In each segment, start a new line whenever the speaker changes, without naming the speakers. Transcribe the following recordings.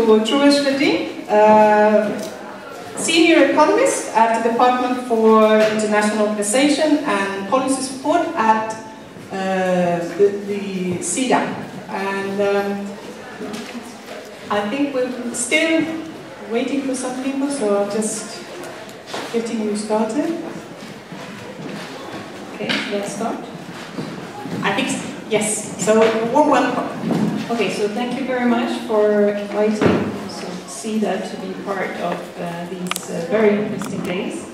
to True Schedvin, Senior Economist at the Department for International Organization and Policy Support at the Sida. And I think we're still waiting for some people, so I'm just getting you started. Okay, let's start. I think, yes, so warm welcome.
Okay, so thank you very much for inviting Sida to be part of these very interesting days.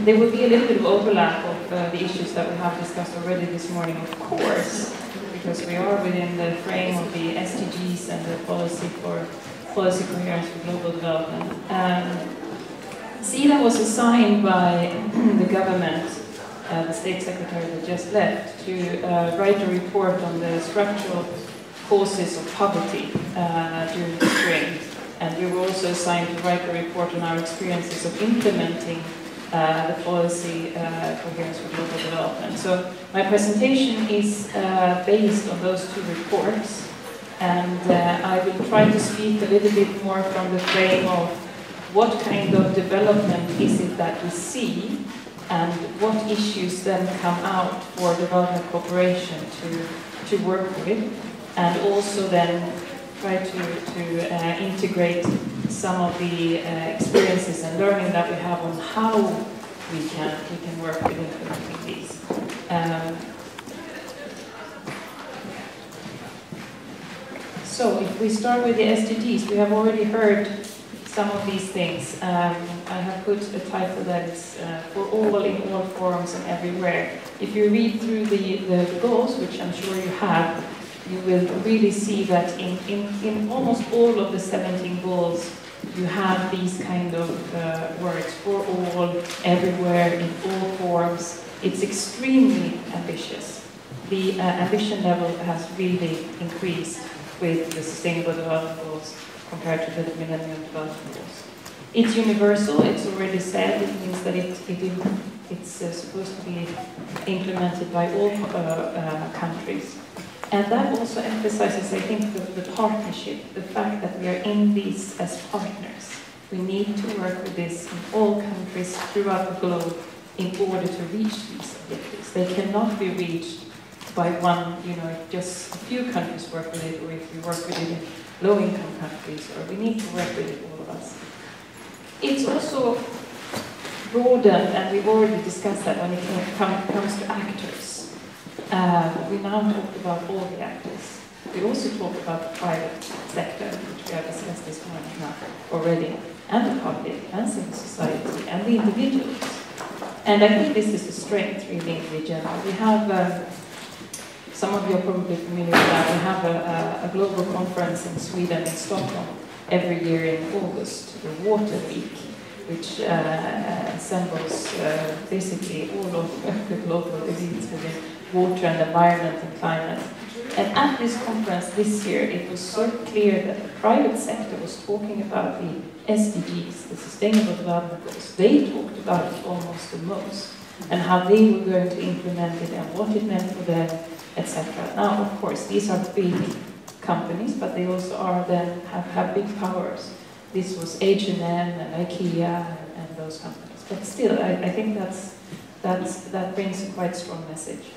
There will be a little bit of overlap of the issues that we have discussed already this morning, of course, because we are within the frame of the SDGs and the policy coherence for global development. Sida was assigned by the government, the state secretary that just left, to write a report on the structural causes of poverty during the spring. And we were also assigned to write a report on our experiences of implementing the policy coherence for global development. So my presentation is based on those two reports, and I will try to speak a little bit more from the frame of what kind of development is it that we see, and what issues then come out for development cooperation to work with, and also then try to integrate some of the experiences and learning that we have on how we can work with implementing these. So if we start with the SDGs, we have already heard some of these things. I have put a title that is for all in all forums and everywhere. If you read through the goals, which I'm sure you have, you will really see that in almost all of the 17 goals, you have these kind of words, for all, everywhere, in all forms. It's extremely ambitious. The ambition level has really increased with the Sustainable Development Goals compared to the Millennium Development Goals. It's universal, it's already said. It means that it's supposed to be implemented by all countries. And that also emphasizes, I think, the partnership, the fact that we are in these as partners. We need to work with this in all countries throughout the globe in order to reach these objectives. They cannot be reached by one, if just a few countries work with it, or if we work with it in low-income countries, or we need to work with it, all of us. It's also broadened, and we've already discussed that when it comes to actors. We now talk about all the actors. We also talk about the private sector, which we have discussed this morning now already, and the public, and civil society, and the individuals. And I think this is the strength, really, in the agenda. We have, some of you are probably familiar with that, we have a global conference in Sweden, in Stockholm, every year in August, the Water Week, which assembles basically all of the global elites within water and environment and climate. And at this conference this year, it was so clear that the private sector was talking about the SDGs, the Sustainable Development Goals. They talked about it almost the most, and how they were going to implement it and what it meant for them, etc. Now, of course, these are big companies, but they also are then have big powers. This was H&M and IKEA and those companies. But still, I think that brings a quite strong message.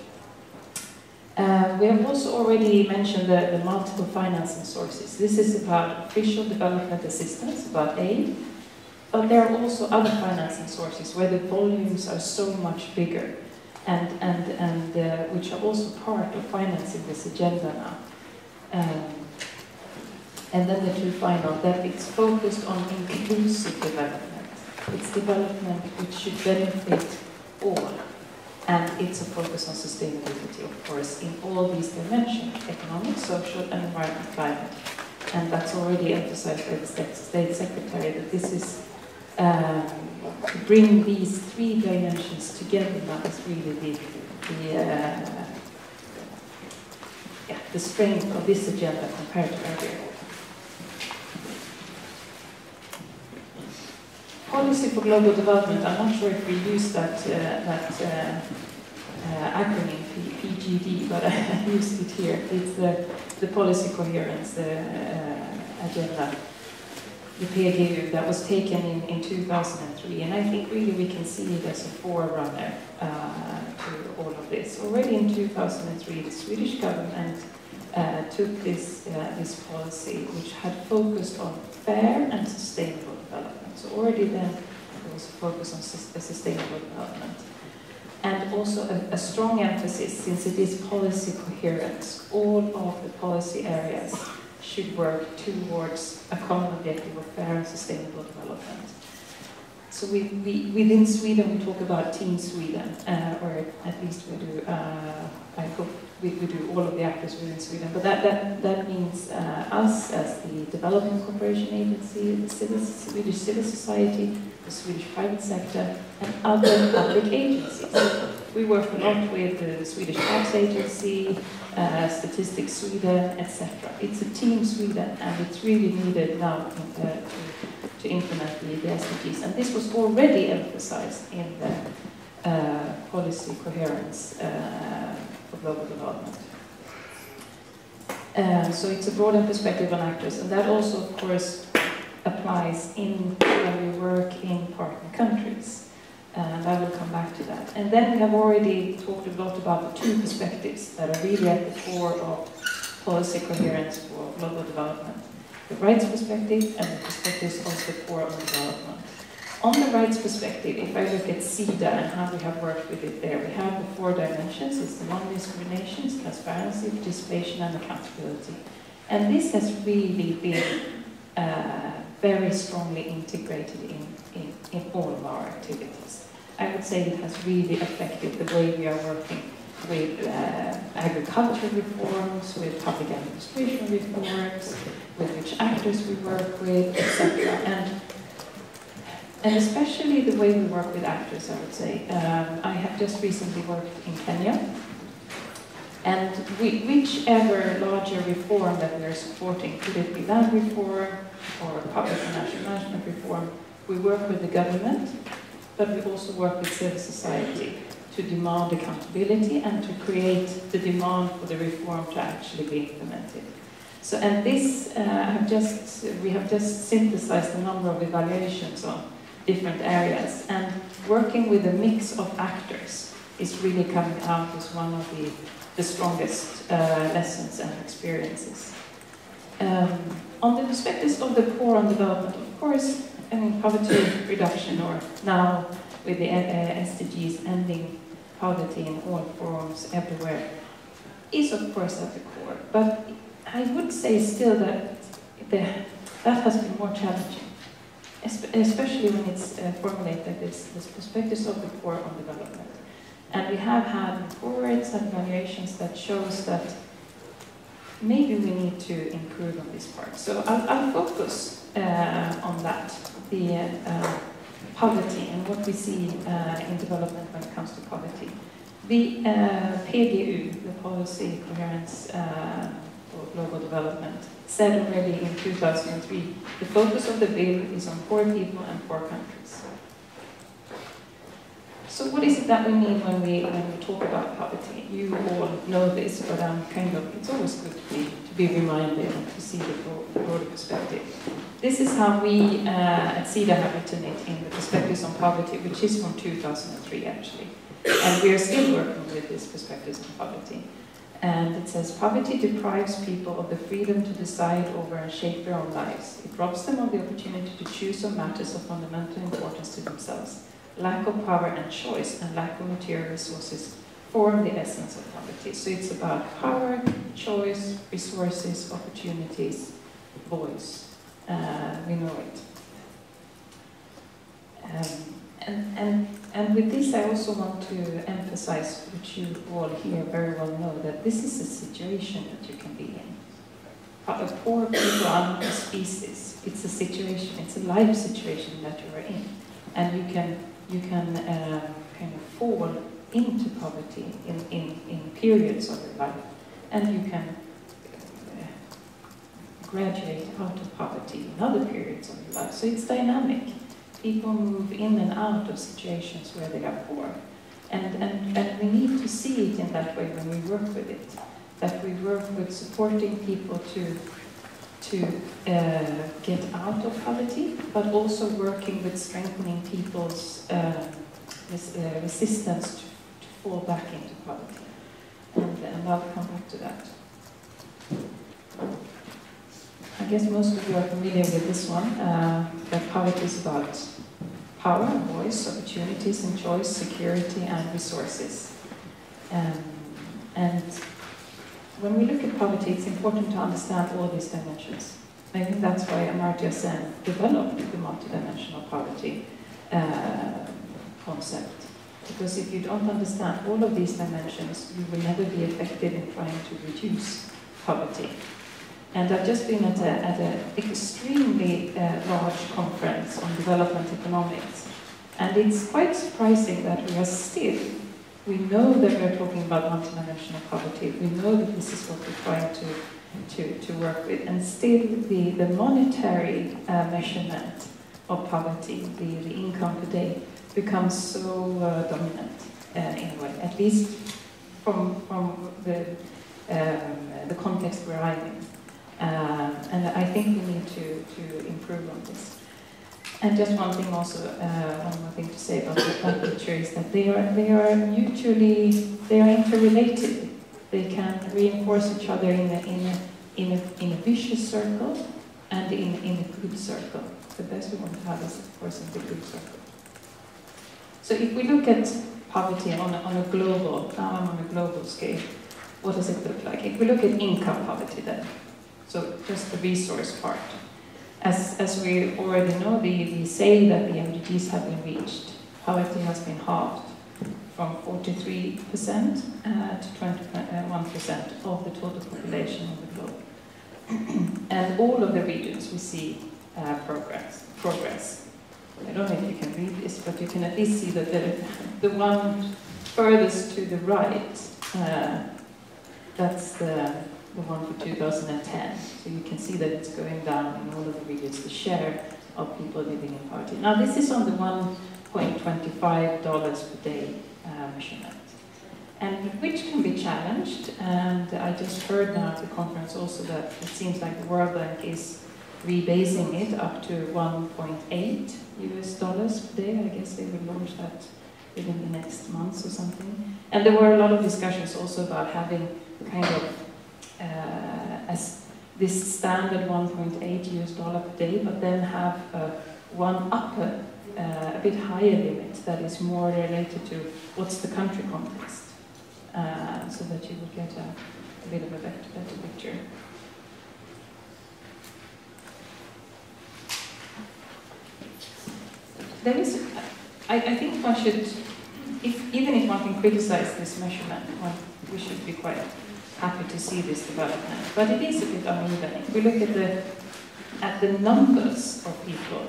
We have also already mentioned the multiple financing sources. This is about official development assistance, about aid, but there are also other financing sources where the volumes are so much bigger, and which are also part of financing this agenda now. And then the two final, that it's focused on inclusive development. It's development which should benefit all. And it's a focus on sustainability, of course, in all these dimensions, economic, social, and environmental climate. And that's already emphasized by the State Secretary, that this is, to bring these three dimensions together now is really the strength of this agenda compared to earlier. Policy for global development, I'm not sure if we use that acronym, PGD, but I used it here. It's the policy coherence, agenda, the PGU, that was taken in 2003, and I think really we can see it as a forerunner to all of this. Already in 2003, the Swedish government took this policy, which had focused on fair and sustainable development. So already then there was a focus on sustainable development. And also a strong emphasis, since it is policy coherence, all of the policy areas should work towards a common objective of fair and sustainable development. So within Sweden, we talk about Team Sweden, or at least we do, I hope we do all of the actors within Sweden, but that means us as the Development Cooperation Agency, the Swedish civil society, the Swedish private sector, and other public agencies. We work a lot with the Swedish Tax Agency, Statistics Sweden, etc. It's a Team Sweden, and it's really needed now to implement the SDGs. And this was already emphasized in the policy coherence for global development. So it's a broader perspective on actors, and that also, of course, applies when we work in partner countries. And I will come back to that. And then we have already talked a lot about the two perspectives that are really at the core of policy coherence for global development. The rights perspective and the perspectives of the core of development. On the rights perspective, if I look at Sida and how we have worked with it there, we have the 4 dimensions. It's the non-discrimination, transparency, participation, and accountability. And this has really been very strongly integrated in all of our activities. I would say it has really affected the way we are working with agricultural reforms, with public administration reforms, with which actors we work with, etc. And especially the way we work with actors, I would say. I have just recently worked in Kenya, and whichever larger reform that we are supporting, could it be land reform or public financial management reform, we work with the government, but we also work with civil society to demand accountability and to create the demand for the reform to actually be implemented. So, and this, we have just synthesized a number of evaluations on different areas, and working with a mix of actors is really coming out as one of the strongest lessons and experiences. On the perspectives of the core on development, of course, I mean, poverty reduction, or now with the SDGs, ending poverty in all forms everywhere, is of course at the core. But I would say still that that has been more challenging, especially when it's formulated like this perspectives of the core on development. And we have had reports and evaluations that shows that maybe we need to improve on this part. So I'll focus on that, the poverty and what we see in development when it comes to poverty. The PGU, the Policy Coherence for Global Development, said already in 2003, the focus of the bill is on poor people and poor countries. So what is it that we mean when we talk about poverty? You all know this, but it's always good to be reminded and to see the broader perspective. This is how we at Sida have written it in the Perspectives on Poverty, which is from 2003 actually. And we are still working with these perspectives on poverty. And it says, poverty deprives people of the freedom to decide over and shape their own lives. It robs them of the opportunity to choose on matters of fundamental importance to themselves. Lack of power and choice and lack of material resources form the essence of poverty. So it's about power, choice, resources, opportunities, voice. We know it. And with this, I also want to emphasize, which you all here very well know, that this is a situation that you can be in. Poor people are not a species. It's a situation, it's a life situation that you are in. And you can kind of fall into poverty in periods of your life. And you can graduate out of poverty in other periods of your life. So it's dynamic. People move in and out of situations where they are poor. And we need to see it in that way when we work with it. That we work with supporting people to to get out of poverty, but also working with strengthening people's resistance to fall back into poverty. And I'll come back to that. I guess most of you are familiar with this one, that poverty is about power, voice, opportunities and choice, security and resources. And when we look at poverty, it's important to understand all these dimensions. I think that's why Amartya Sen developed the multidimensional poverty concept. Because if you don't understand all of these dimensions, you will never be effective in trying to reduce poverty. And I've just been at an extremely large conference on development economics. And it's quite surprising that we know that we're talking about multidimensional poverty. We know that this is what we're trying to work with. And still the monetary measurement of poverty, the income per day, becomes so dominant in a way, at least from the context where I'm in. And I think we need to improve on this. And just one thing also, one more thing to say about that picture is that they are interrelated. They can reinforce each other in a vicious circle and in a good circle. The best we want to have is, of course, in the good circle. So if we look at poverty on a global scale, what does it look like? If we look at income poverty then, so just the resource part. As we already know, we say that the MDGs have been reached. Poverty has been halved from 43% to 21% of the total population of the globe. And all of the regions we see progress. I don't know if you can read this, but you can at least see that the one furthest to the right, that's the one for 2010. So you can see that it's going down in all of the regions, the share of people living in poverty. Now this is on the $1.25 per day measurement, and which can be challenged. And I just heard now at the conference also that it seems like the World Bank is rebasing it up to $1.8 per day. I guess they will launch that within the next months or something. And there were a lot of discussions also about having kind of as this standard $1.8 per day, but then have one upper, a bit higher limit that is more related to what's the country context, so that you will get a bit of a better picture. There is, I think one should, even if one can criticize this measurement, we should be quite happy to see this development. But it is a bit uneven. If we look at the numbers of people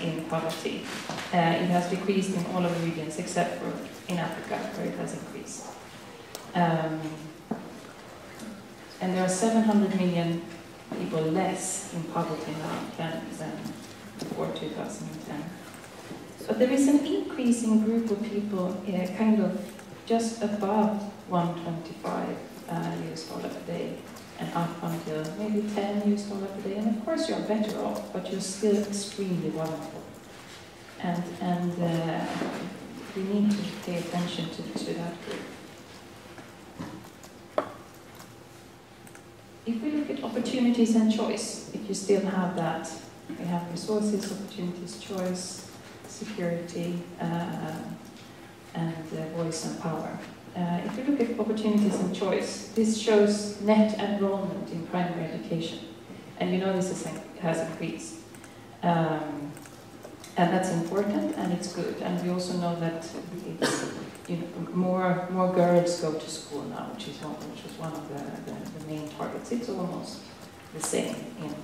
in poverty, it has decreased in all of the regions except for in Africa, where it has increased. And there are 700 million people less in poverty now than before 2010. But there is an increasing group of people kind of just above $1.25 per day and up until maybe $10 per day. And of course you're better off, but you're still extremely vulnerable. And we need to pay attention to that group. If we look at opportunities and choice, if you still have that, we have resources, opportunities, choice, security, and voice and power. If you look at opportunities and choice, this shows net enrollment in primary education. And you know this has increased. And that's important and it's good. And we also know that it's, more girls go to school now, which was one of the main targets. It's almost the same in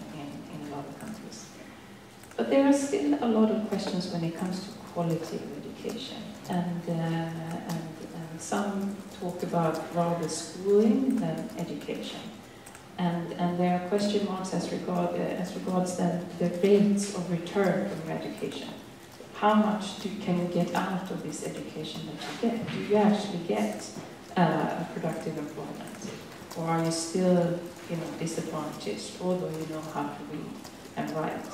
a lot of countries. But there are still a lot of questions when it comes to quality of education. And some talk about rather schooling than education. And there are question marks as regards then the rates of return from your education. How much can you get out of this education that you get? Do you actually get productive employment? Or are you still disadvantaged, although you know how to read and write.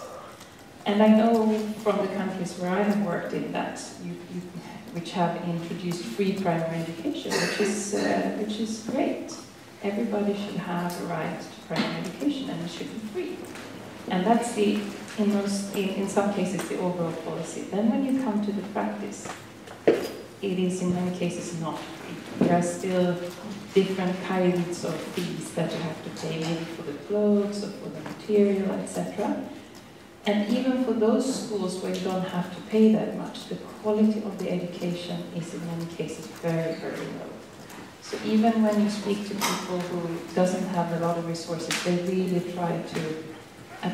And I know from the countries where I have worked in that, which have introduced free primary education, which is great. Everybody should have a right to primary education, and it should be free. And that's in some cases the overall policy. Then when you come to the practice, it is in many cases not free. There are still different kinds of fees that you have to pay, maybe for the clothes or for the material, etc. And even for those schools where you don't have to pay that much, the quality of the education is in many cases very, very low. So even when you speak to people who doesn't have a lot of resources, they really try to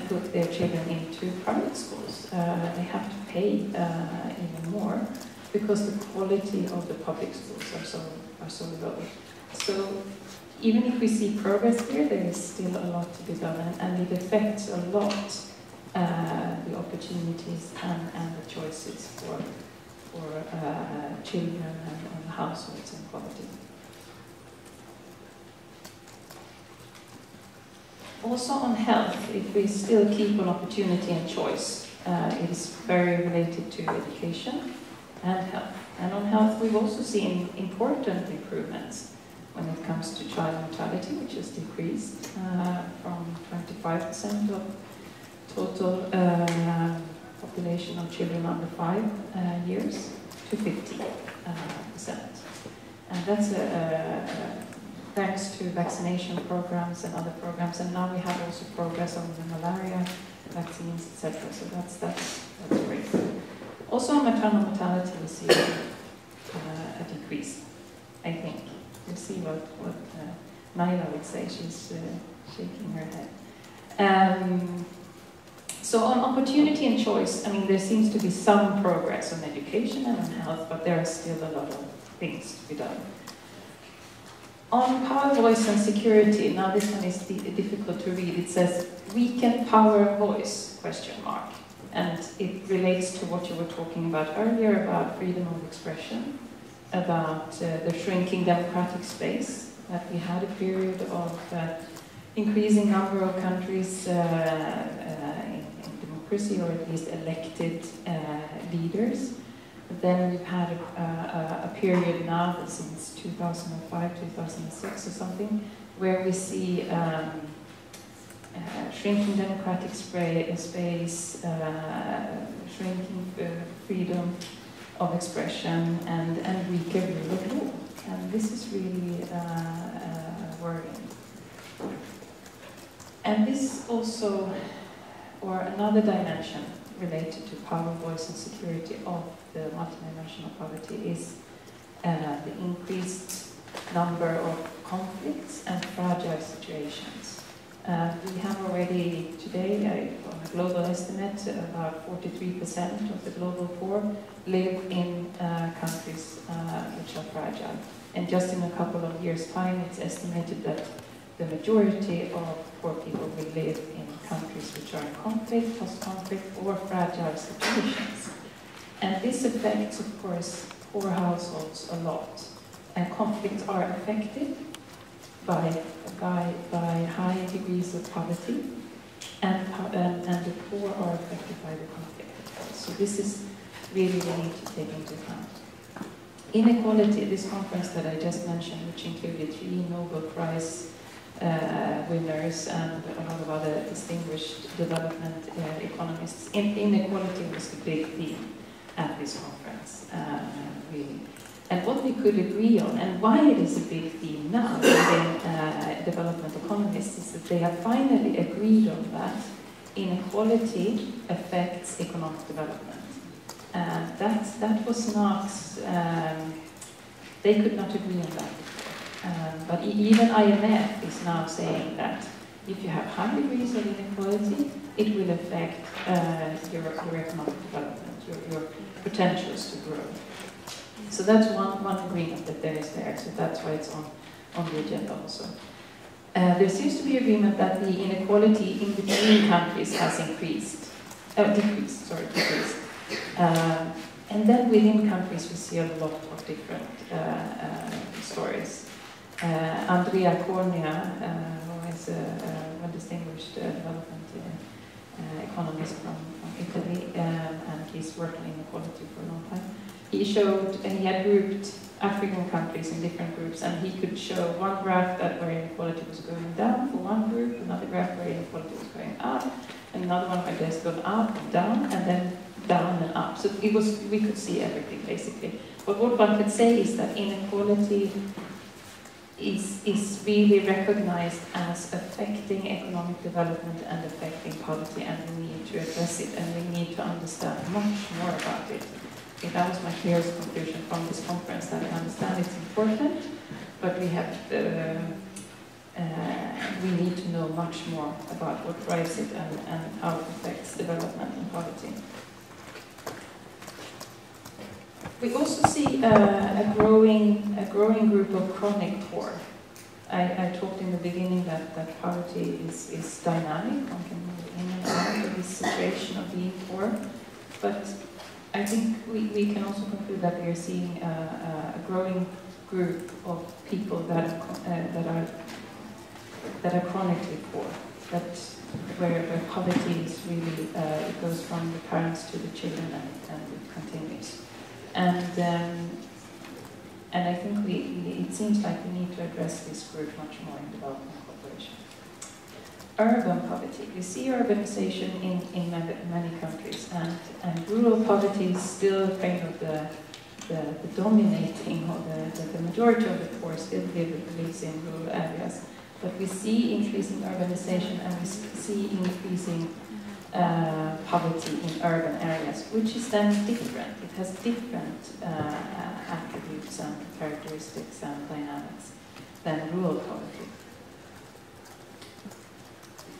put their children into private schools. They have to pay even more because the quality of the public schools are so low. So even if we see progress here, there is still a lot to be done, and it affects a lot the opportunities and the choices for children and households and poverty. Also on health, if we still keep on opportunity and choice, it is very related to education and health. And on health, we've also seen important improvements when it comes to child mortality, which has decreased from 25% of total population of children under 5 years to 50%. And that's thanks to vaccination programs and other programs, and now we have also progress on the malaria vaccines, etc. So that's great. Also on maternal mortality, we see a decrease, I think. We'll see what Naila would say. She's shaking her head. So on opportunity and choice, I mean, there seems to be some progress on education and on health, but there are still a lot of things to be done. On power, voice, and security, now this one is difficult to read. It says, weaken power and voice, question mark. And it relates to what you were talking about earlier, about freedom of expression, about the shrinking democratic space, that we had a period of increasing number of countries in democracy, or at least elected leaders. But then we've had a period now that since 2005, 2006 or something, where we see shrinking democratic space, shrinking freedom of expression, and weaker rule of law. And this is really worrying. And this also, or another dimension related to power, voice, and security of the multidimensional poverty is the increased number of conflicts and fragile situations. We have already today, on a global estimate, about 43% of the global poor live in countries which are fragile. And just in a couple of years' time, it's estimated that the majority of poor people will live in countries which are in conflict, post-conflict, or fragile situations. And this affects, of course, poor households a lot. And conflicts are affected by high degrees of poverty, and the poor are affected by the conflict. So this is really we need to take into account. Inequality, this conference that I just mentioned, which included 3 Nobel Prize winners and a lot of other distinguished development economists. Inequality was the big theme at this conference, really. And what we could agree on, and why it is a big theme now within development economists, is that they have finally agreed on that inequality affects economic development. And that was not, they could not agree on that. But even IMF is now saying that if you have high degrees of inequality, it will affect your economic development, your potentials to grow. So that's one agreement that there is there, so that's why it's on the agenda also. There seems to be agreement that the inequality in between countries has decreased. And then within countries we see a lot of different stories. Andrea Cornea, who is a distinguished development economist from Italy, and he's worked on inequality for a long time. He showed, and he had grouped African countries in different groups, and he could show one graph that where inequality was going down for one group, another graph where inequality was going up, and another one where it's gone up, down, and then down and up. So it was, we could see everything basically. But what one could say is that inequality is really recognized as affecting economic development and affecting poverty, and we need to address it, and we need to understand much more about it. Okay, that was my clearest conclusion from this conference, that I understand it's important, but we have we need to know much more about what drives it and how it affects development and poverty. We also see a growing group of chronic poor. I talked in the beginning that poverty is dynamic. One can move in and out of this situation of being poor. But I think we can also conclude that we are seeing a growing group of people that are chronically poor. Where poverty is really it goes from the parents to the children and it continues. And I think it seems like we need to address this group much more in development cooperation. Urban poverty. We see urbanization in many countries, and rural poverty is still kind of the dominating, or the majority of the poor still lives in rural areas. But we see increasing urbanization, and we see increasing poverty in urban areas, which is then different. It has different attributes and characteristics and dynamics than rural poverty.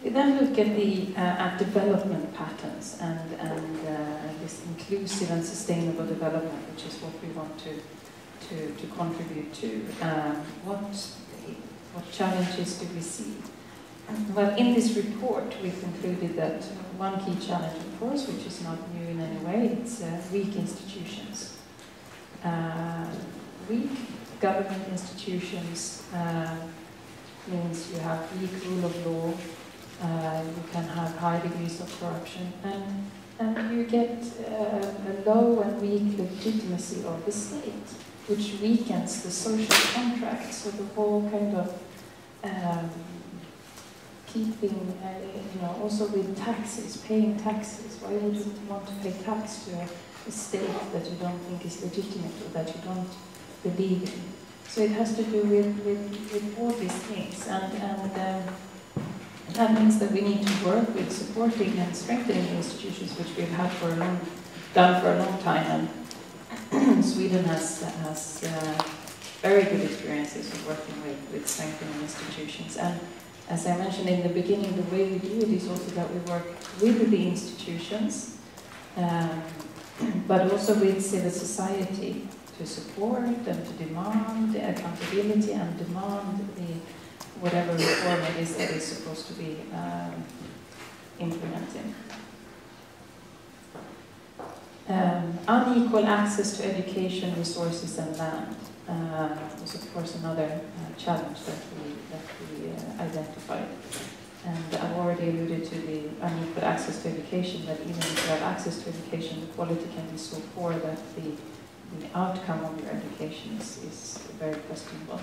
We then look at development patterns and this inclusive and sustainable development, which is what we want to contribute to. What challenges do we see? Well, in this report, we concluded that one key challenge, of course, which is not new in any way, it's weak institutions. Weak government institutions means you have weak rule of law, you can have high degrees of corruption, and you get a low and weak legitimacy of the state, which weakens the social contract. So the whole kind of keeping, also with taxes, paying taxes. Why would you want to pay tax to a state that you don't think is legitimate or that you don't believe in? So it has to do with all these things, and that means that we need to work with supporting and strengthening the institutions, which we've had done for a long time, and Sweden has very good experiences of working with strengthening institutions. And as I mentioned in the beginning, the way we do it is also that we work with the institutions, but also with civil society to support and to demand the accountability and demand whatever reform it is that is supposed to be implemented. Unequal access to education, resources, and land was, of course, another challenge that we identified. And I've already alluded to the unequal access to education, that even if you have access to education, the quality can be so poor that the outcome of your education is very questionable.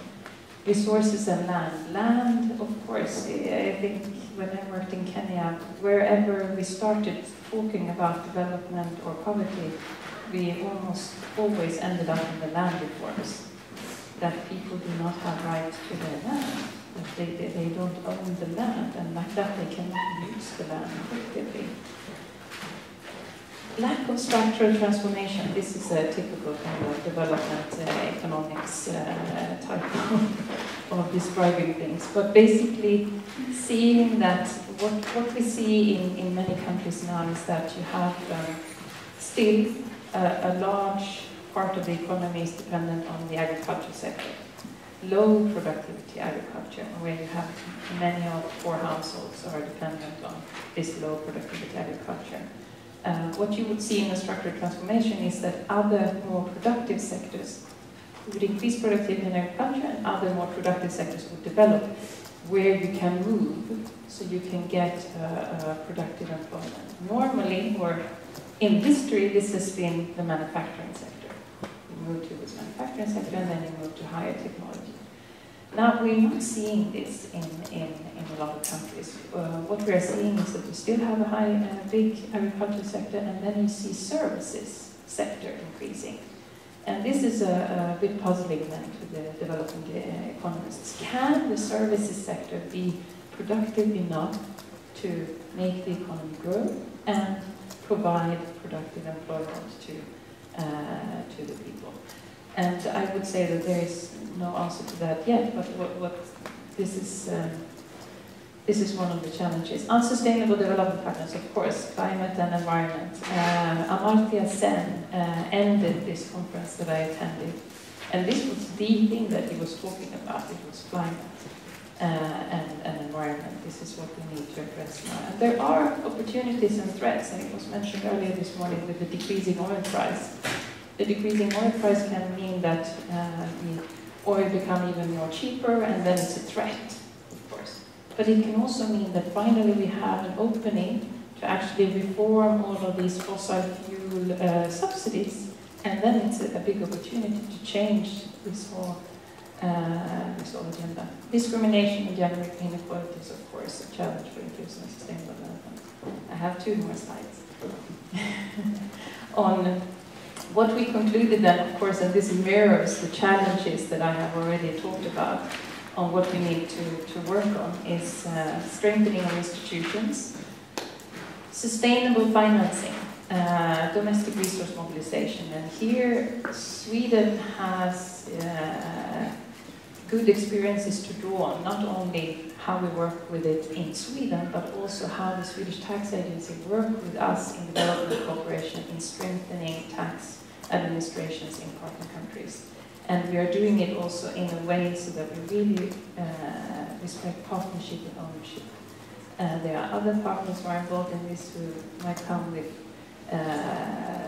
Resources and land. Land, of course, I think when I worked in Kenya, wherever we started talking about development or poverty, we almost always ended up in the land reforms. That people do not have right to their land, that they don't own the land, and like that they cannot use the land effectively. Lack of structural transformation. This is a typical kind of development economics type of describing things. But basically, seeing that what we see in many countries now is that you have still a large part of the economy is dependent on the agriculture sector. Low productivity agriculture, where you have many of poor households are dependent on this low productivity agriculture. What you would see in a structural transformation is that other more productive sectors would increase productivity in agriculture, and other more productive sectors would develop. where you can move so you can get productive employment. Normally, or in history, this has been the manufacturing sector. You move to this manufacturing sector and then you move to higher technology. Now, we're not seeing this in a lot of countries. What we are seeing is that you still have a big agricultural sector, and then you see services sector increasing. And this is a bit puzzling then to the developing economists. Can the services sector be productive enough to make the economy grow and provide productive employment to the people? And I would say that there is no answer to that yet, but this is one of the challenges. Unsustainable development patterns, of course, climate and environment. Amartya Sen ended this conference that I attended, and this was the thing that he was talking about. It was climate and environment. This is what we need to address now. And there are opportunities and threats, and it was mentioned earlier this morning with the decreasing oil price. The decreasing oil price can mean that the oil become even more cheaper, and then it's a threat, of course. But it can also mean that finally we have an opening to actually reform all of these fossil fuel subsidies, and then it's a big opportunity to change this whole agenda. Discrimination and gender inequalities, of course, a challenge for inclusive and sustainable development. I have 2 more slides. On what we concluded then, of course, and this mirrors the challenges that I have already talked about on what we need to work on, is strengthening of institutions, sustainable financing, domestic resource mobilization. And here, Sweden has good experiences to draw on, not only how we work with it in Sweden, but also how the Swedish tax agency work with us in development cooperation in strengthening tax administrations in partner countries. And we are doing it also in a way so that we really respect partnership and ownership. There are other partners who are involved in this who might come with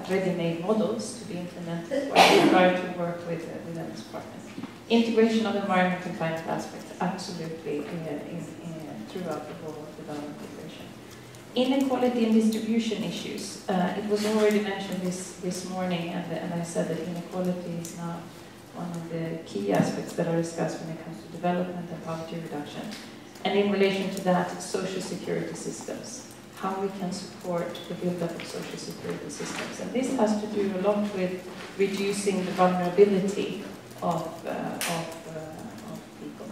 ready-made models to be implemented, but we try to work with them as partners. Integration of environment and climate aspects, absolutely, throughout the whole development equation. Inequality and distribution issues. It was already mentioned this morning, and I said that inequality is now one of the key aspects that are discussed when it comes to development and poverty reduction. And in relation to that, social security systems. How we can support the build-up of social security systems. And this has to do a lot with reducing the vulnerability of people.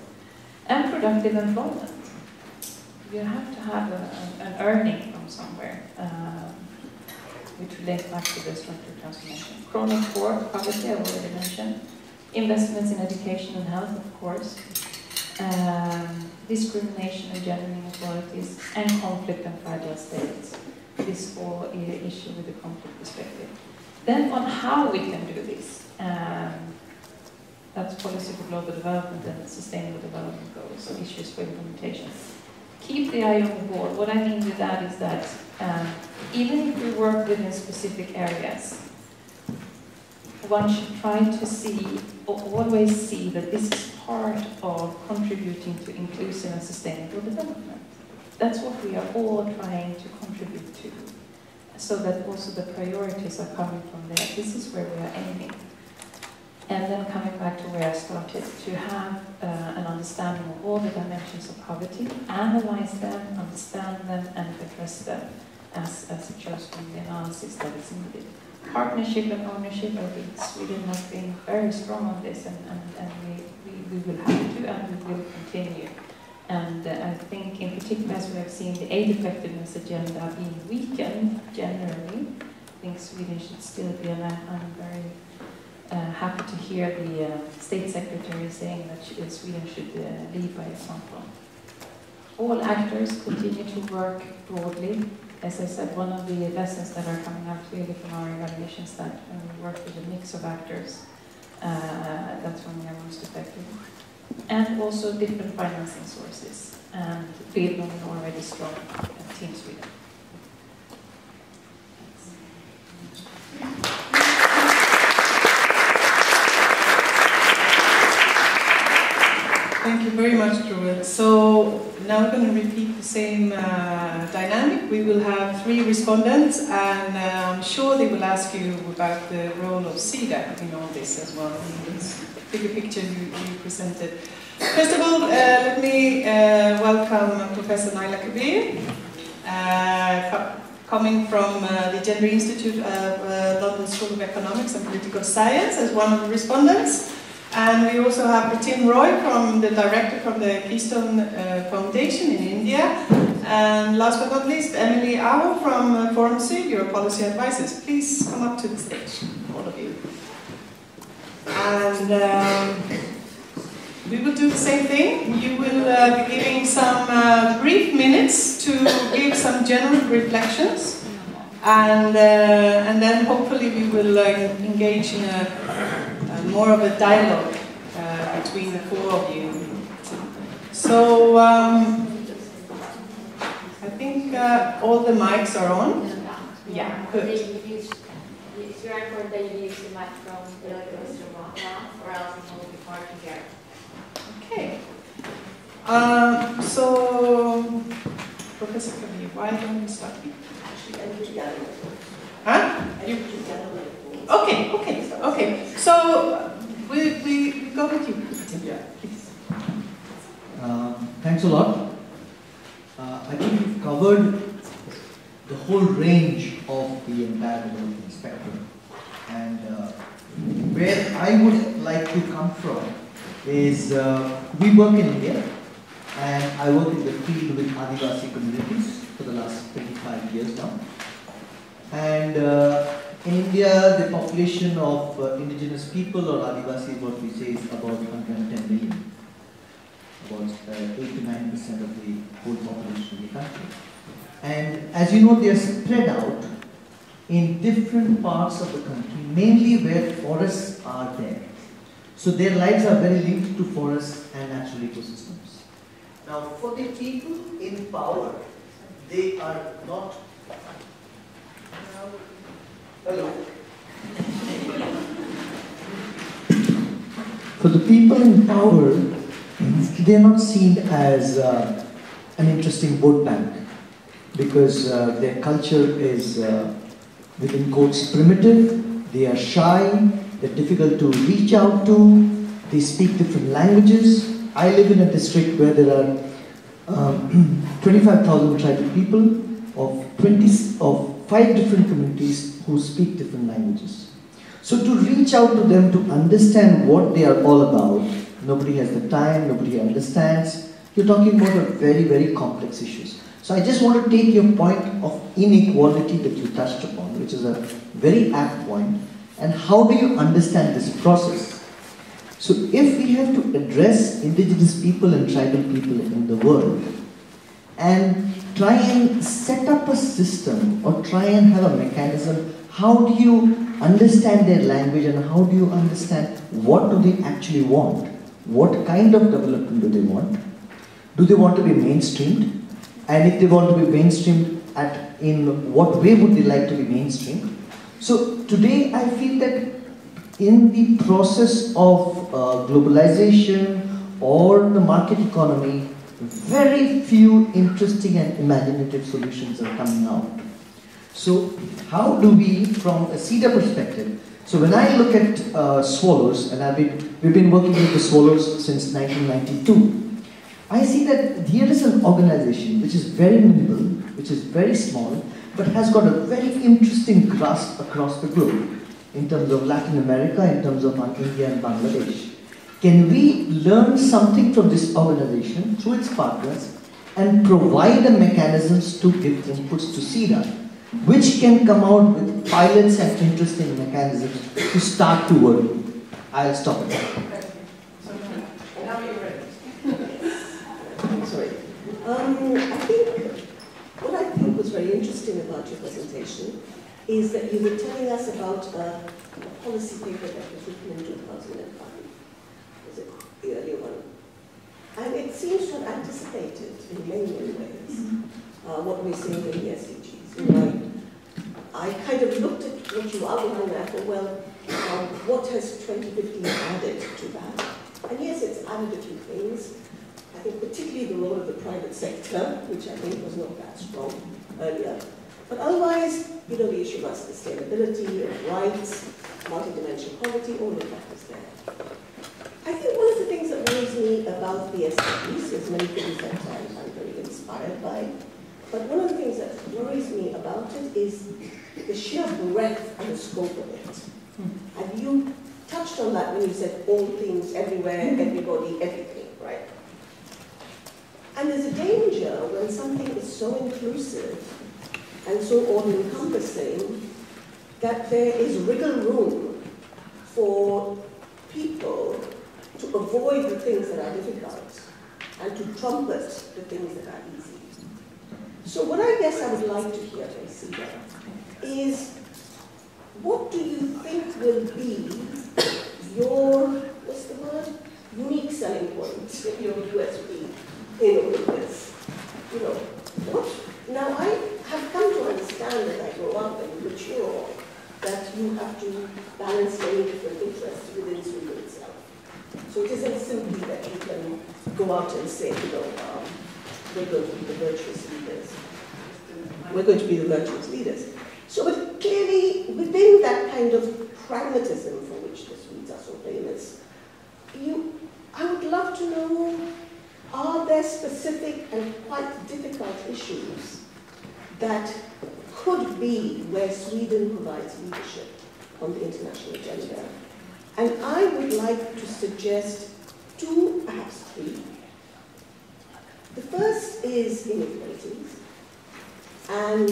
And productive employment. You have to have an earning from somewhere, which relates back to the structural transformation. Chronic poverty, I already mentioned. Investments in education and health, of course. Discrimination and gender inequalities, and conflict and fragile states. This whole issue with the conflict perspective. Then on how we can do this. That's policy for global development and sustainable development goals, so issues for implementation. Keep the eye on the ball. What I mean with that is that even if we work within specific areas, one should try to see, or always see, that this is part of contributing to inclusive and sustainable development. That's what we are all trying to contribute to, so that also the priorities are coming from there. This is where we are aiming. And then coming back to where I started, to have an understanding of all the dimensions of poverty, analyze them, understand them, and address them as it shows from the analysis that is needed. Partnership and ownership, I think Sweden has been very strong on this, and we will have to, and we will continue. And I think in particular, as we have seen the aid effectiveness agenda being weakened generally, I think Sweden should still be, and I'm very happy to hear the State Secretary saying that Sweden should lead by example. All actors continue to work broadly. As I said, one of the lessons that are coming out clearly from our evaluations that when we work with a mix of actors, that's when we are most effective. And also different financing sources, and build on an already strong Team Sweden.
Thank you very much, True. So now we're going to repeat the same dynamic. We will have 3 respondents, and I'm sure they will ask you about the role of Sida in all this as well, in this bigger picture you presented. First of all, let me welcome Professor Naila Kabeer, coming from the Gender Institute of London School of Economics and Political Science as one of the respondents. And we also have Pratim, the director from the Keystone Foundation in India. And last but not least, Emilie Aho from Forum Syd, your policy advisors. Please come up to the stage, all of you. And we will do the same thing. You will be giving some brief minutes to give some general reflections. And then hopefully we will engage in more of a dialogue between the 4 of you. So I think all the mics are on. Yeah, good.
It's very important that you use the microphone or else it will be hard to hear.
Okay. So, Professor Kabeer, why don't you start? Huh? Okay. So we go with you.
Yeah, please. Thanks a lot. I think we've covered the whole range of the entire development spectrum, and where I would like to come from is we work in India, and I work in the field with Adivasi communities for the last 25 years now. And in India, the population of indigenous people or Adivasi, what we say, is about 110 million. About 8 to 9% of the whole population of the country. And as you know, they are spread out in different parts of the country, mainly where forests are there. So their lives are very linked to forests and natural ecosystems. Now, for the people in power, they are not... Hello. For the people in power, they are not seen as an interesting vote bank, because their culture is, within quotes, primitive, they are shy, they're difficult to reach out to, they speak different languages. I live in a district where there are 25,000 tribal people of 5 different communities who speak different languages. So to reach out to them, to understand what they are all about, nobody has the time, nobody understands. You're talking about a very, very complex issues. So I just want to take your point of inequality that you touched upon, which is a very apt point, and how do you understand this process? So if we have to address indigenous people and tribal people in the world, and try and set up a system or try and have a mechanism, how do you understand their language and how do you understand what do they actually want? What kind of development do they want? Do they want to be mainstreamed? And if they want to be mainstreamed, in what way would they like to be mainstreamed? So today I feel that in the process of globalization or the market economy, very few interesting and imaginative solutions are coming out. So how do we, from a Sida perspective, so when I look at swallows, and we've been working with the swallows since 1992, I see that here is an organization which is very nimble, which is very small, but has got a very interesting grasp across the globe, in terms of Latin America, in terms of India and Bangladesh. Can we learn something from this organization through its partners and provide the mechanisms to give inputs to Sida, which can come out with pilots and interesting mechanisms to start to work? I'll stop it.
Now you're ready.
Sorry. I think what I think was very interesting about your presentation is that you were telling us about a policy paper that was written in 2005. Was it the earlier one? And it seems to have anticipated in many, many ways what we're seeing in the SDGs. Right? I kind of looked at what you outlined and I thought, well, what has 2015 added to that? And yes, it's added a few things. I think particularly the role of the private sector, which I think was not that strong earlier. But otherwise, you know, the issue about sustainability, of rights, multidimensional poverty, all of that is there. I think one of the things that worries me about the SDGs, there's many things that I'm very inspired by, but one of the things that worries me about it is the sheer breadth and the scope of it. And you touched on that when you said all things, everywhere, everybody, everything, right? And there's a danger when something is so inclusive and so all-encompassing that there is wriggle room for people to avoid the things that are difficult and to trumpet the things that are easy. So what I guess I would like to hear from Sida is, what do you think will be your, what's the word? Unique selling point, your USP in all of this? You know, what? Now I have come to understand as I grow up and mature that you have to balance many different interests within Sweden itself. So it isn't simply that you can go out and say, you know, we're going to be the virtuous leaders. We're going to be the virtuous leaders. So, but clearly, within that kind of pragmatism for which the Swedes are so famous, I would love to know, are there specific and quite difficult issues that could be where Sweden provides leadership on the international agenda? And I would like to suggest two, perhaps three. The first is inequalities. And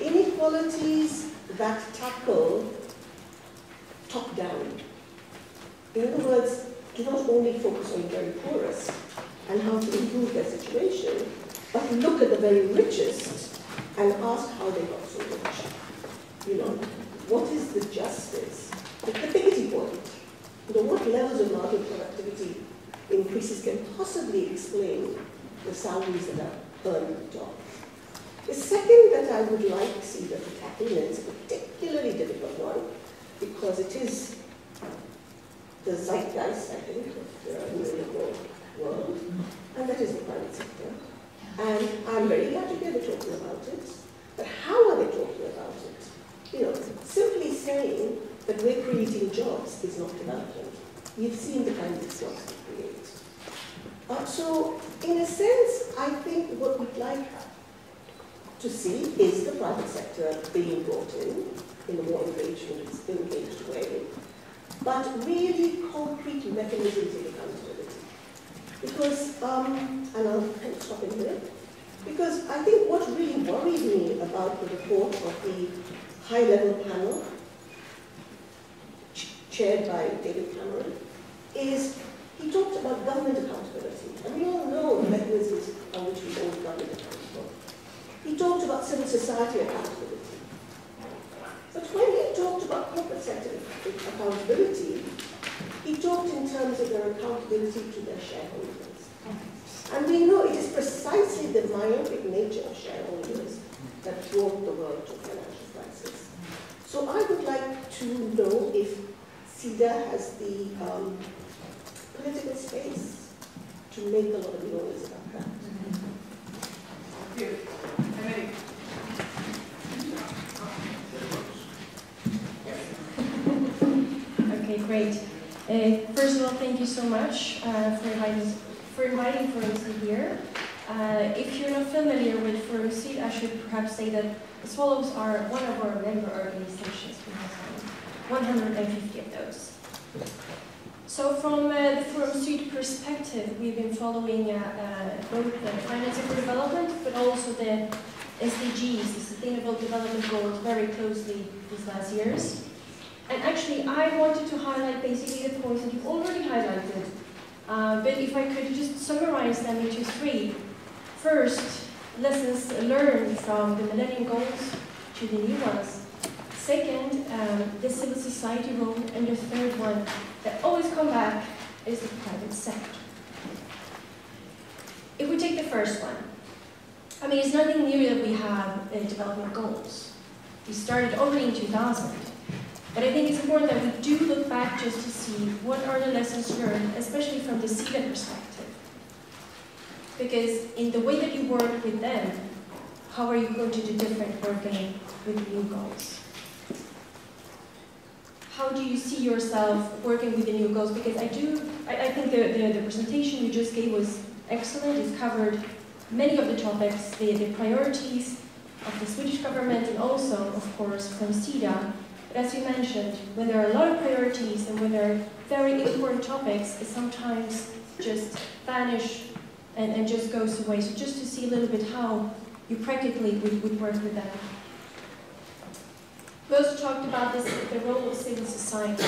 inequalities that tackle top-down. In other words, do not only focus on the very poorest and how to improve their situation, but look at the very richest and ask how they got so rich. You know, what is the justice? The dignity point. You know, what levels of market productivity increases can possibly explain the salaries that are earned at the top. The second that I would like Sida to tackle, and it's a particularly difficult one, because it is the zeitgeist, I think, of the neoliberal world, and that is the private sector. And I'm very glad to hear they're talking about it, but how are they talking about it? You know, simply saying that we're creating jobs is not development. You've seen the kind of jobs we create. So, in a sense, I think what we'd like to see is the private sector being brought in a more engaged way, but really concrete mechanisms of accountability. Because, and I'll kind of stop in here, because I think what really worried me about the report of the high-level panel, chaired by David Cameron, is he talked about government accountability. And we all know the mechanisms on which we hold government accountable. He talked about civil society accountability. But when he talked about corporate sector accountability, he talked in terms of their accountability to their shareholders. And we know it is precisely the myopic nature of shareholders that brought the world to a financial crisis. So I would like to know if Sida has the political space to make a lot of noise about that.
Thank you. Emilie.
Okay, great. First of all, thank you so much for inviting Forum Syd here. If you're not familiar with Forum Syd, I should perhaps say that the Swallows are one of our member organizations. We have 150 of those. So from the Forum Syd perspective, we've been following both the financing for development, but also the SDGs, the Sustainable Development Goals, very closely these last years. And actually, I wanted to highlight basically the points that you've already highlighted. But if I could just summarize them into three. First, lessons learned from the Millennium Goals to the new ones. Second, the civil society role. And the third one that always come back is the private sector. If we take the first one, I mean, it's nothing new that we have development goals. We started already in 2000. But I think it's important that we do look back just to see what are the lessons learned, especially from the Sida perspective. Because in the way that you work with them, how are you going to do different working with new goals? How do you see yourself working with the new goals? Because I think the presentation you just gave was excellent. It covered many of the topics, the priorities of the Swedish government and also, of course, from Sida. But as you mentioned, when there are a lot of priorities and when there are very important topics, it sometimes just vanish and just goes away. So just to see a little bit how you practically would work with that. We also talked about this, the role of civil society.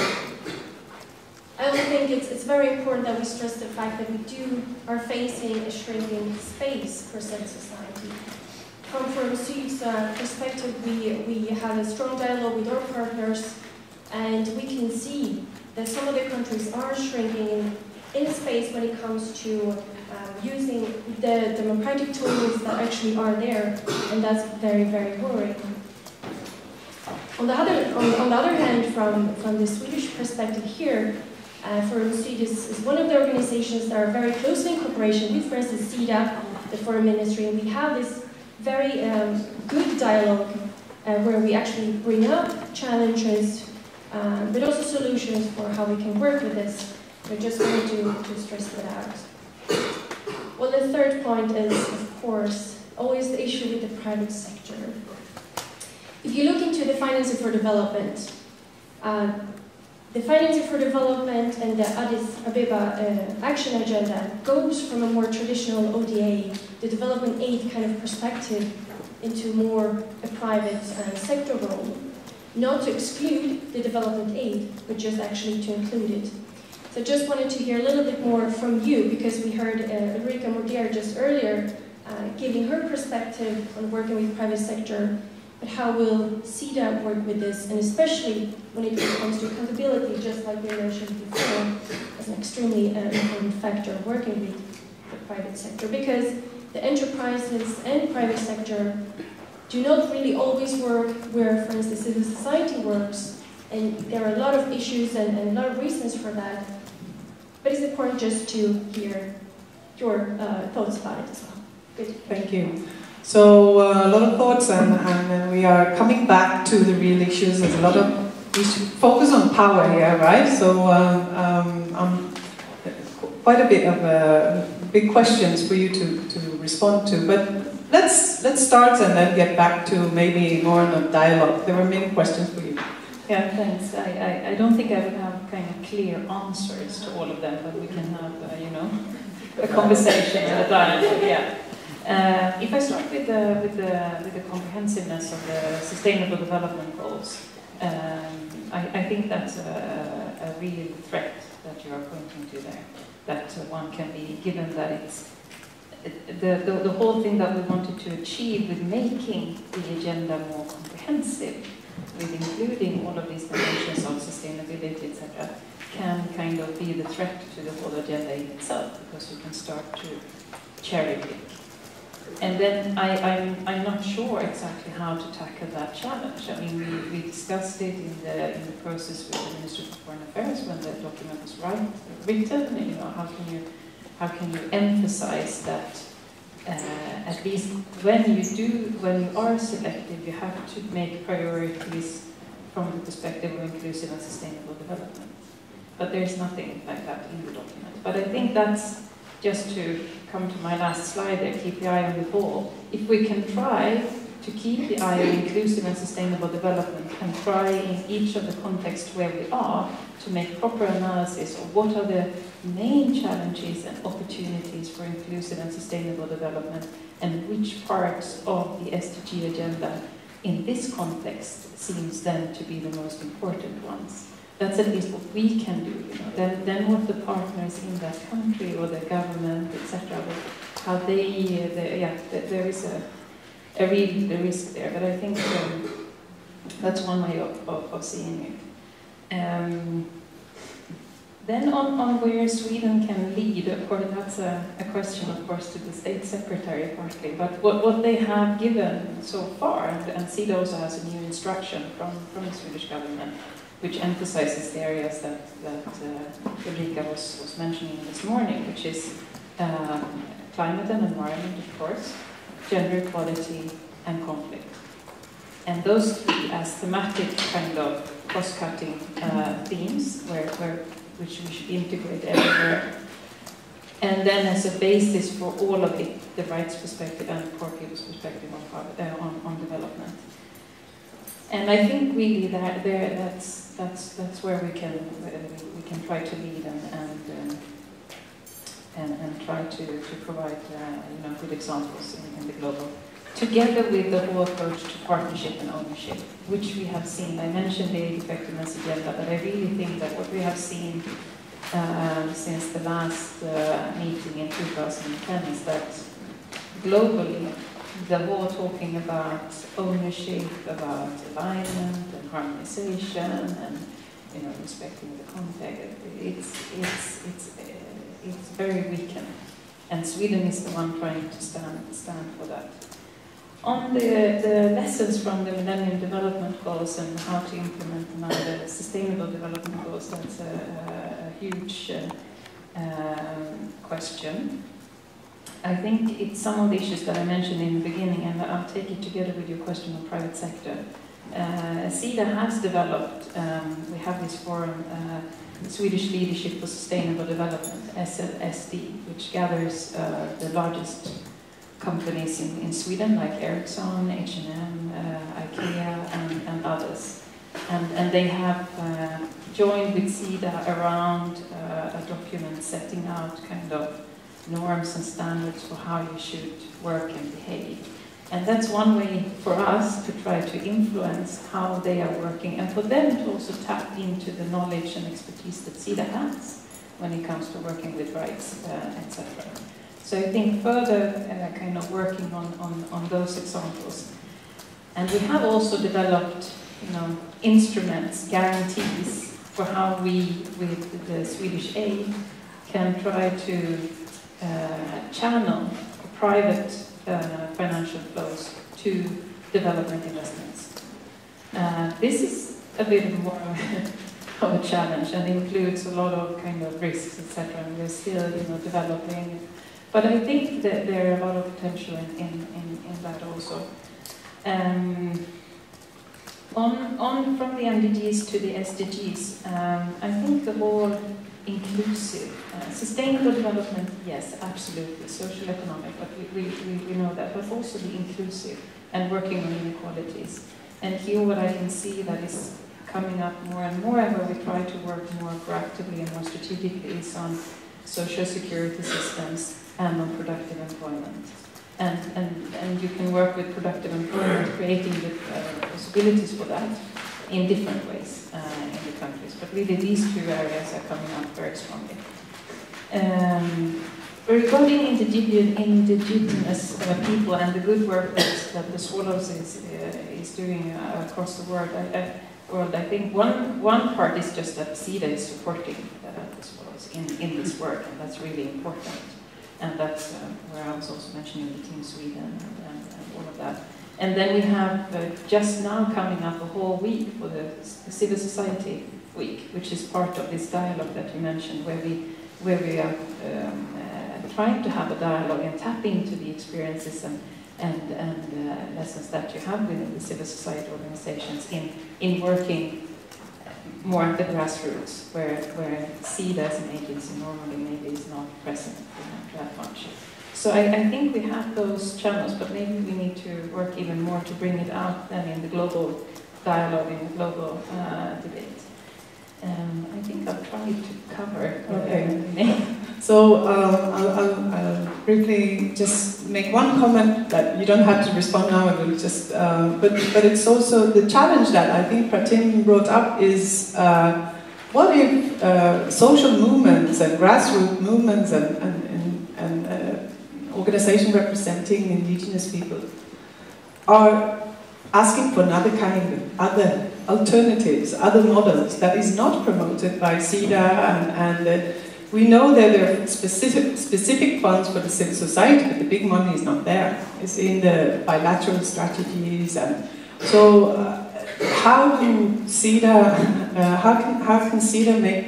I also think it's very important that we stress the fact that we are facing a shrinking space for civil society. From Syd's perspective, we have a strong dialogue with our partners, and we can see that some of the countries are shrinking in space when it comes to using the democratic tools that actually are there, and that's very, very worrying. On the other hand, from the Swedish perspective here, Forum Syd is one of the organizations that are very closely in cooperation with, for instance, Sida, the Foreign Ministry, and we have this very good dialogue where we actually bring up challenges, but also solutions for how we can work with this. I just wanted to stress that out. Well, the third point is, of course, always the issue with the private sector. If you look into the financing for development, the financing for development and the Addis Ababa action agenda goes from a more traditional ODA, the development aid kind of perspective, into more a private sector role. Not to exclude the development aid, but just actually to include it. So I just wanted to hear a little bit more from you, because we heard Ulrika Mordier just earlier giving her perspective on working with private sector. But how will Sida work with this, and especially when it comes to accountability, just like we mentioned before, as an extremely important factor working with the private sector, because the enterprises and private sector do not really always work where, for instance, civil society works, and there are a lot of issues and a lot of reasons for that. But it's important just to hear your thoughts about it as well. Good.
Thank you. So a lot of thoughts, and we are coming back to the real issues. There's a lot of, we should focus on power here, right? So quite a bit of big questions for you to respond to. But let's start and then get back to maybe more on the dialogue. There were many questions for you.
Yeah, thanks. I don't think I would have kind of clear answers to all of them, but we can have, a conversation and a dialogue. Yeah. If I start with the comprehensiveness of the Sustainable Development Goals, I think that's a real threat that you are pointing to there. That one can be given that it's the whole thing that we wanted to achieve with making the agenda more comprehensive, with including all of these dimensions of sustainability, etc., can kind of be the threat to the whole agenda in itself, because you can start to cherry pick. And then I'm not sure exactly how to tackle that challenge. I mean, we discussed it in the process with the Ministry of Foreign Affairs when the document was written. How can you emphasize that at least when you are selective, you have to make priorities from the perspective of inclusive and sustainable development. But there's nothing like that in the document. But I think that's just to come to my last slide there, keep the eye on the ball. If we can try to keep the eye on inclusive and sustainable development and try in each of the contexts where we are to make proper analysis of what are the main challenges and opportunities for inclusive and sustainable development and which parts of the SDG agenda in this context seems then to be the most important ones. That's at least what we can do. Then what the partners in that country or the government, etc., how there is a real risk there. But I think that's one way of seeing it. Then on where Sweden can lead, of course, that's a question, of course, to the State Secretary partly. But what they have given so far, and Sida also has a new instruction from the Swedish government, which emphasizes the areas that Ulrika was mentioning this morning, which is climate and environment, of course, gender equality, and conflict. And those three as thematic kind of cross-cutting themes which we should integrate everywhere. And then as a basis for all of it, the rights perspective and the poor people's perspective on development. And I think really that's where we can try to lead and try to provide good examples in the global, together with the whole approach to partnership and ownership, which we have seen. I mentioned the aid effectiveness agenda, but I really think that what we have seen since the last meeting in 2010 is that globally, the whole talking about ownership, about alignment and harmonization, and respecting the context, it's very weakened, and Sweden is the one trying to stand for that. On the lessons from the Millennium Development Goals and how to implement them and the Sustainable Development Goals, that's a huge question. I think it's some of the issues that I mentioned in the beginning, and I'll take it together with your question on private sector. Sida has developed, we have this forum, Swedish Leadership for Sustainable Development, SLSD, which gathers the largest companies in Sweden, like Ericsson, H&M, IKEA, and others. And they have joined with Sida around a document setting out kind of norms and standards for how you should work and behave. And that's one way for us to try to influence how they are working, and for them to also tap into the knowledge and expertise that Sida has when it comes to working with rights, etc. So I think further kind of working on those examples. And we have also developed instruments, guarantees for how we, with the Swedish aid, can try to channel private financial flows to development investments. This is a bit more of a challenge and includes a lot of kind of risks, etc. And we're still, developing. But I think that there are a lot of potential in that also. From the MDGs to the SDGs, I think the whole inclusive, sustainable development, yes, absolutely, social economic, but we know that, but also the inclusive and working on inequalities. And here what I can see that is coming up more and more, and where we try to work more proactively and more strategically, is on social security systems and on productive employment. And you can work with productive employment, creating the possibilities for that in different ways in the countries. But really these two areas are coming up very strongly. Regarding indigenous people and the good work that the Swallows is doing across the world, I think one part is just that Sida is supporting the Swallows in this work, and that's really important. And that's where I was also mentioning the Team Sweden and all of that. And then we have just now coming up a whole week for the Civil Society Week, which is part of this dialogue that you mentioned, where we are trying to have a dialogue and tap into the experiences and lessons that you have within the civil society organizations in working more at the grassroots, where Sida as an agency normally maybe is not present that much. So I think we have those channels, but maybe we need to work even more to bring it out then in the global dialogue, in the global debate. I think I've tried to cover.
Okay. So I'll briefly just make one comment that you don't have to respond now. I will just, but it's also the challenge that I think Pratim brought up is what if social movements and grassroots movements and organizations representing indigenous people are asking for other alternatives, other models that is not promoted by Sida, and we know that there are specific funds for the civil society, but the big money is not there. It's in the bilateral strategies, and so how can Sida make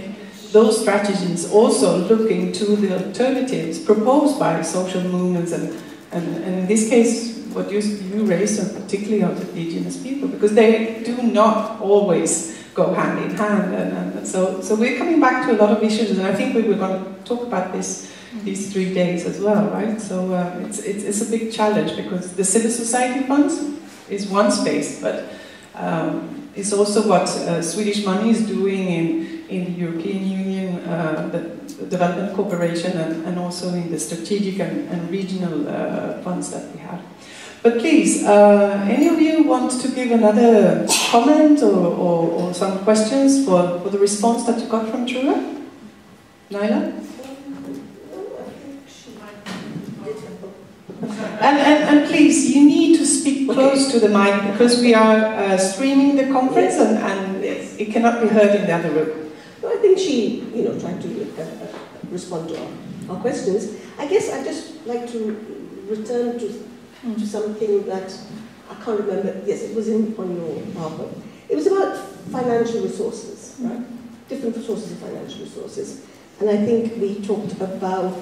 those strategies also look into the alternatives proposed by social movements and in this case, what you raised, particularly of indigenous people, because they do not always go hand in hand, and so we're coming back to a lot of issues, and I think we were going to talk about this these 3 days as well, right? So it's a big challenge because the civil society funds is one space, but it's also what Swedish money is doing in the European Union, the development cooperation, and also in the strategic and regional funds that we have. But please, any of you want to give another comment or some questions for the response that you got from True? Naila? And please, you need to speak close to the mic because we are streaming the conference and it cannot be heard in the other room.
No, I think she, tried to respond to our questions. I guess I'd just like to return to something that I can't remember. Yes, it was on your PowerPoint. It was about financial resources, right? Different sources of financial resources. And I think we talked about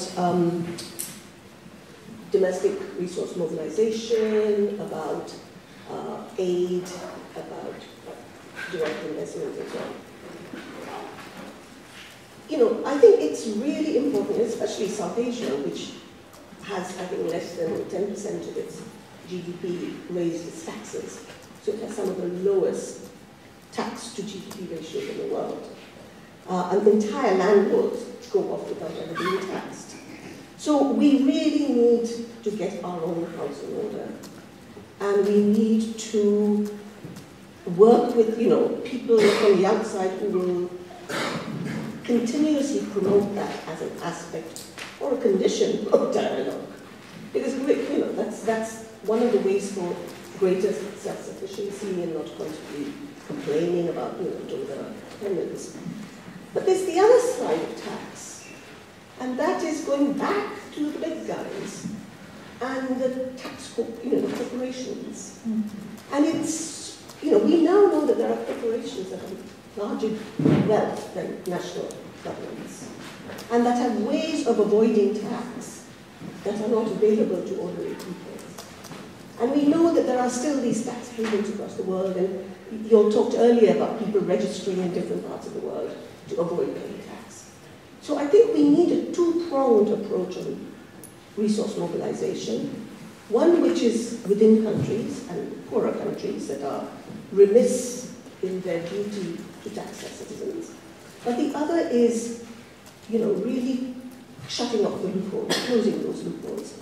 domestic resource mobilization, about aid, about direct investment and so on. I think it's really important, especially South Asia, which has, I think, less than 10% of its GDP raised its taxes. So it has some of the lowest tax to GDP ratios in the world. And entire landlords go off without ever being taxed. So we really need to get our own house in order. And we need to work with, people from the outside who will continuously promote that as an aspect or a condition of dialogue. Because that's one of the ways for greater self-sufficiency and not constantly complaining about donor dependence. But there's the other side of tax, and that is going back to the big guys and the tax, the corporations. And it's, we now know that there are corporations that have larger wealth than national governments, and that have ways of avoiding tax that are not available to ordinary people. And we know that there are still these tax havens across the world, and you all talked earlier about people registering in different parts of the world to avoid paying tax. So I think we need a two-pronged approach on resource mobilization. One which is within countries and poorer countries that are remiss in their duty to tax their citizens. But the other is, really shutting off the loopholes, closing those loopholes.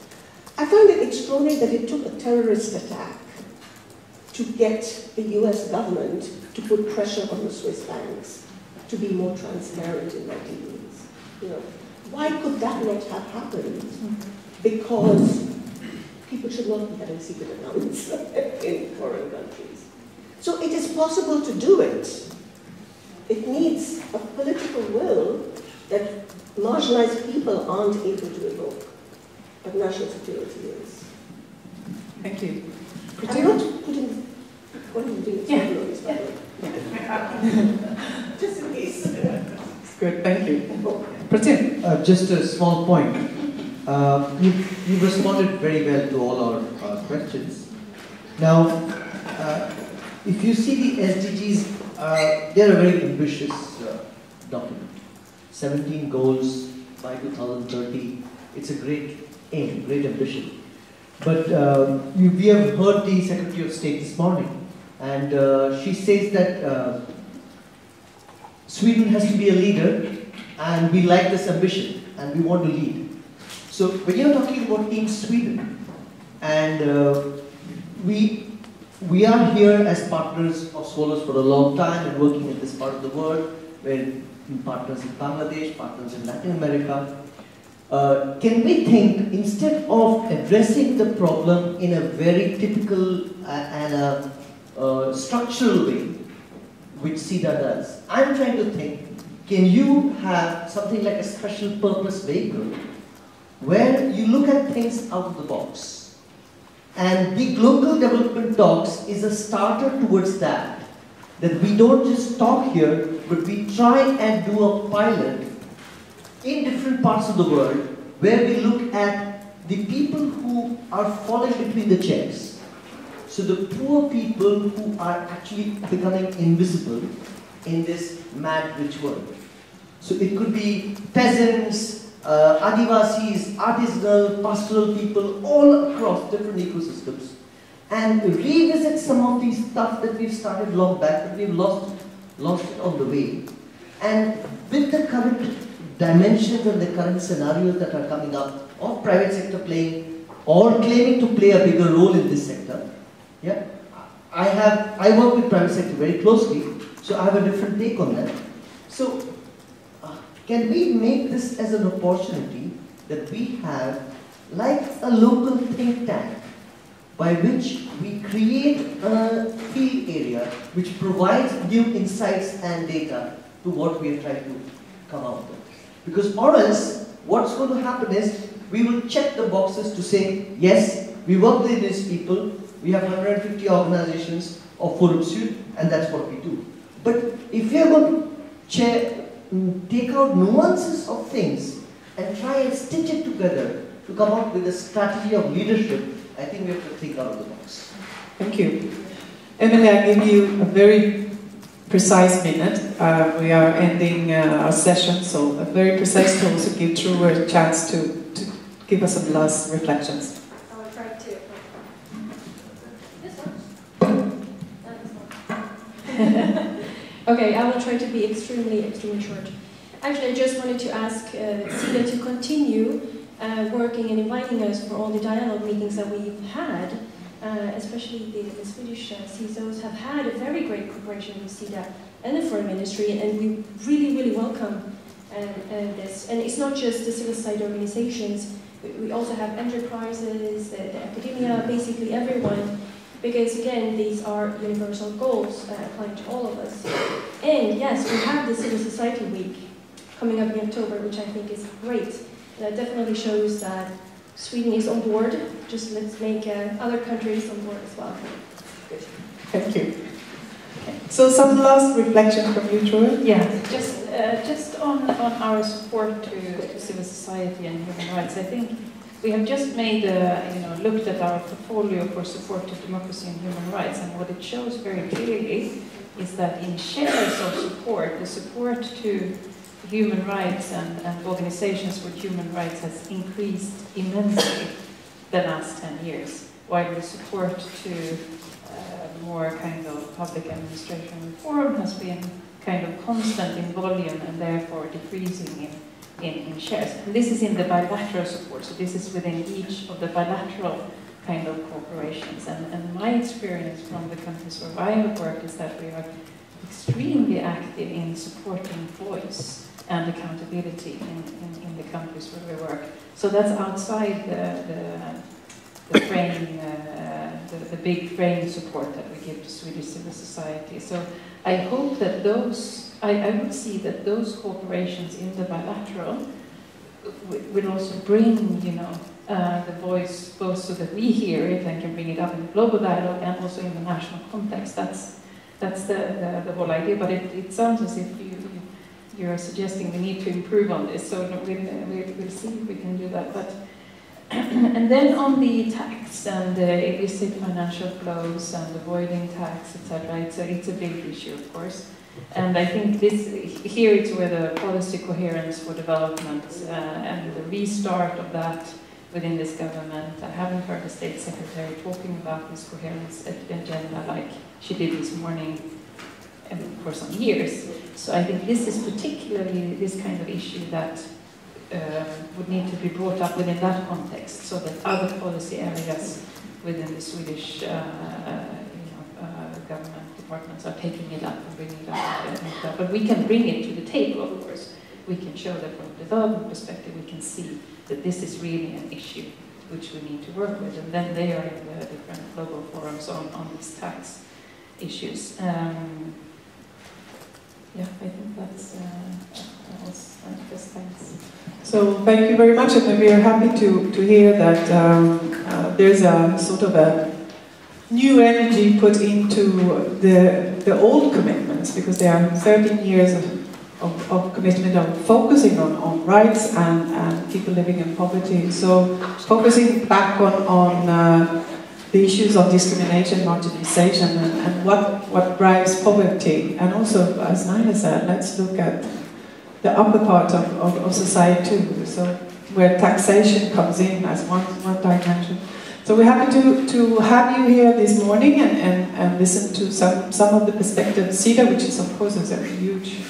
I found it extraordinary that it took a terrorist attack to get the US government to put pressure on the Swiss banks to be more transparent in their dealings. Why could that not have happened? Because people should not be having secret accounts in foreign countries. So it is possible to do it. It needs a political will that marginalized people aren't able to evoke, but national security is.
Thank you.
I'm not putting what I'm doing just in case.
It's good, thank you. Pratim.
Just a small point. You responded very well to all our questions. Now, if you see the SDGs, they're a very ambitious document. 17 goals by 2030. It's a great aim, great ambition. But we have heard the Secretary of State this morning, and she says that Sweden has to be a leader, and we like this ambition, and we want to lead. So when you're talking about Team Sweden, and we are here as partners of Swallows for a long time and working in this part of the world, we're partners in Bangladesh, partners in Latin America. Can we think, instead of addressing the problem in a very typical and a structural way, which Sida does, I'm trying to think, can you have something like a special purpose vehicle where you look at things out of the box? And the Glocal Development Talks is a starter towards that. that we don't just talk here, but we try and do a pilot in different parts of the world where we look at the people who are falling between the checks. So the poor people who are actually becoming invisible in this mad rich world. So it could be peasants, Adivasis, artisanal, pastoral people all across different ecosystems, and revisit some of these stuff that we've started long back, but we've lost it on the way. And with the current dimensions and the current scenarios that are coming up of private sector playing or claiming to play a bigger role in this sector, yeah, I work with private sector very closely, so I have a different take on that. So can we make this as an opportunity that we have like a local think tank by which we create a field area which provides new insights and data to what we are trying to come out with? Because or else, what's going to happen is, we will check the boxes to say, yes, we work with these people, we have 150 organizations of Forum Sud, and that's what we do. But if we are going to take out nuances of things and try and stitch it together to come up with a strategy of leadership, I think we have to think out of the box.
Thank you. Emilie, I give you a very precise minute. We are ending our session, so a very precise to also give True a chance to give us some last reflections.
I will try to. This one? Okay, I will try to be extremely short. Actually, I just wanted to ask Sida to continue working and inviting us for all the dialogue meetings that we've had, especially the Swedish CISOs have had a very great cooperation with Sida and the foreign ministry, and we really welcome this. And it's not just the civil society organizations, we also have enterprises, the academia, basically everyone, because again, these are universal goals applying to all of us. And yes, we have the Civil Society Week coming up in October, which I think is great. That definitely shows that Sweden is on board. Just let's make other countries on board as well. Good.
Thank you. Okay. So some last reflection from you, Troy?
Yeah, just on our support to civil society and human rights. I think we have just made looked at our portfolio for support to democracy and human rights, and what it shows very clearly is that in shares of support, the support to human rights and organizations for human rights has increased immensely the last 10 years, while the support to more kind of public administration reform has been kind of constant in volume and therefore decreasing in shares. And this is in the bilateral support, so this is within each of the bilateral kind of corporations. And my experience from the countries where I have worked is that we are extremely active in supporting voice and accountability in the countries where we work. So that's outside the frame, the big frame support that we give to Swedish civil society. So I hope that I would see that those corporations in the bilateral will also bring, the voice both so that we hear it and can bring it up in the global dialogue and also in the national context. That's the whole idea. But it sounds as if you're suggesting we need to improve on this. So we'll see if we can do that. But and then on the tax and the illicit financial flows and avoiding tax, etc., it's a big issue, of course. And I think here it's where the policy coherence for development and the restart of that within this government. I haven't heard the state secretary talking about this coherence agenda like she did this morning for some years. So I think this is particularly this kind of issue that would need to be brought up within that context, so that other policy areas within the Swedish government departments are taking it up and bringing it up. But we can bring it to the table, of course. We can show that from a development perspective, we can see that this is really an issue which we need to work with. And then they are in the different global forums on these tax issues. Yeah, I think that's just thanks.
So thank you very much, and we are happy to hear that there's a sort of a new energy put into the the old commitments, because there are 13 years of commitment of focusing on rights and people living in poverty. So focusing back on the issues of discrimination, marginalization, and what drives poverty. And also, as Naila said, let's look at the upper part of society too. So where taxation comes in as one dimension. So we're happy to have you here this morning and listen to some of the perspectives. Sida, which is of course a huge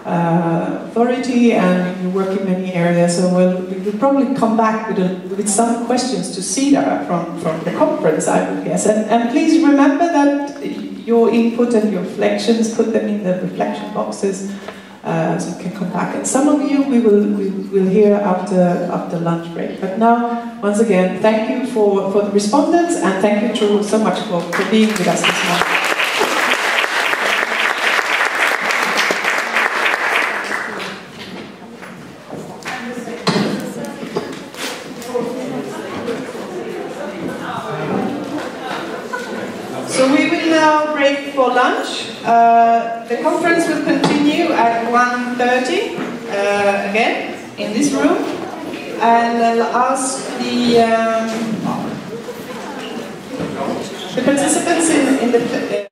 authority, and you work in many areas, so we'll probably come back with some questions to Sida from the conference, I would guess. And please remember that your input and your reflections, put them in the reflection boxes, so you can come back. And some of you we will hear after lunch break. But now, once again, thank you for the respondents, and thank you, True, so much for being with us this morning. So we will now break for lunch. The conference will continue at 1:30 again in this room, and I'll ask the participants in the